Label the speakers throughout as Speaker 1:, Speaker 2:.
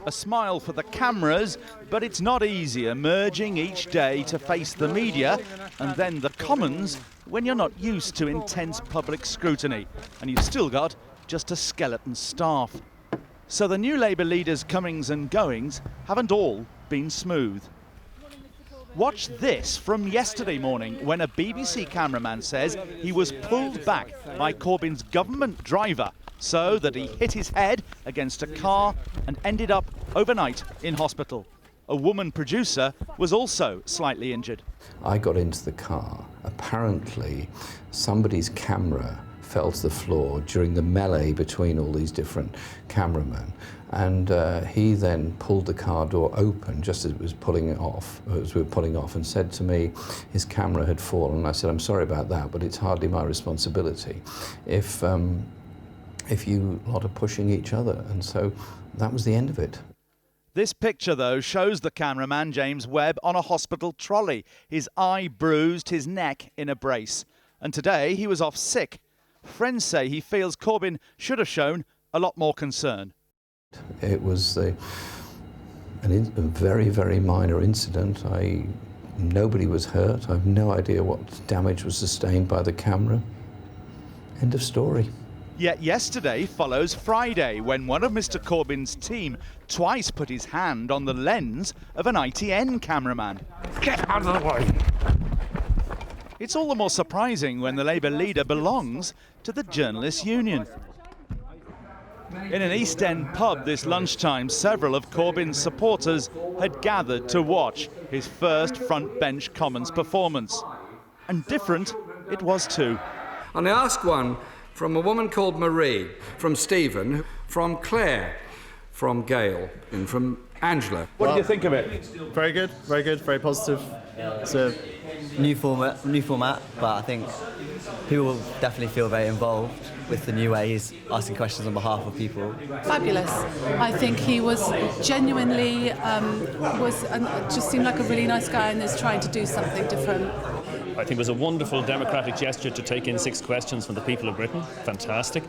Speaker 1: A smile for the cameras, but it's not easy emerging each day to face the media and then the Commons when you're not used to intense public scrutiny and you've still got just a skeleton staff. So the new Labour leaders' comings and goings haven't all been smooth. Watch this from yesterday morning when a BBC cameraman says he was pulled back by Corbyn's government driver so that he hit his head against a car and ended up overnight in hospital. A woman producer was also slightly injured.
Speaker 2: I got into the car. Apparently, somebody's camera fell to the floor during the melee between all these different cameramen. And he then pulled the car door open just as it was pulling it off, as we were pulling off, and said to me his camera had fallen. I said, "I'm sorry about that, but it's hardly my responsibility if you lot are pushing each other." And so that was the end of it.
Speaker 1: This picture, though, shows the cameraman, James Webb, on a hospital trolley, his eye bruised, his neck in a brace. And today he was off sick. Friends say he feels Corbyn should have shown a lot more concern.
Speaker 2: It was a very, very minor incident. Nobody was hurt. I have no idea what damage was sustained by the camera. End of story.
Speaker 1: Yet yesterday follows Friday, when one of Mr Corbyn's team twice put his hand on the lens of an ITN cameraman.
Speaker 3: Get out of the way!
Speaker 1: It's all the more surprising when the Labour leader belongs to the Journalists' Union. In an East End pub this lunchtime, several of Corbyn's supporters had gathered to watch his first front bench Commons performance. And different it was too.
Speaker 4: And I asked one from a woman called Marie, from Stephen, from Claire, from Gail, and from Angela.
Speaker 1: What did you think of it?
Speaker 5: Very good, very positive. It's a
Speaker 6: new format, but I think people will definitely feel very involved with the new way he's asking questions on behalf of people.
Speaker 7: Fabulous. I think he was genuinely, just seemed like a really nice guy and is trying to do something different.
Speaker 8: I think it was a wonderful democratic gesture to take in 6 questions from the people of Britain. Fantastic.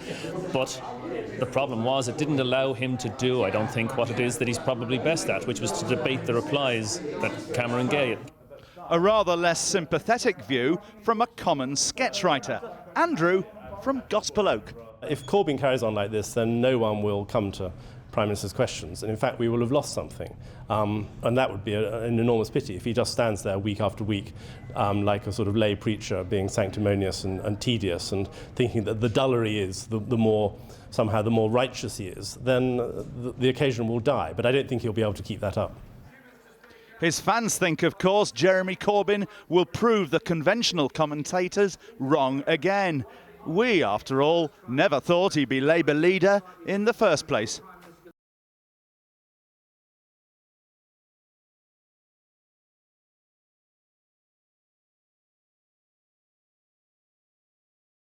Speaker 8: But the problem was it didn't allow him to do, I don't think, what it is that he's probably best at, which was to debate the replies that Cameron gave.
Speaker 1: A rather less sympathetic view from a Commons sketchwriter, Andrew from Gospel Oak.
Speaker 5: If Corbyn carries on like this, then no one will come to Prime Minister's questions, and in fact we will have lost something. And that would be an enormous pity if he just stands there week after week like a sort of lay preacher, being sanctimonious and tedious and thinking that the duller he is, the more righteous he is, then the occasion will die. But I don't think he'll be able to keep that up.
Speaker 1: His fans think, of course, Jeremy Corbyn will prove the conventional commentators wrong again. We, after all, never thought he'd be Labour leader in the first place.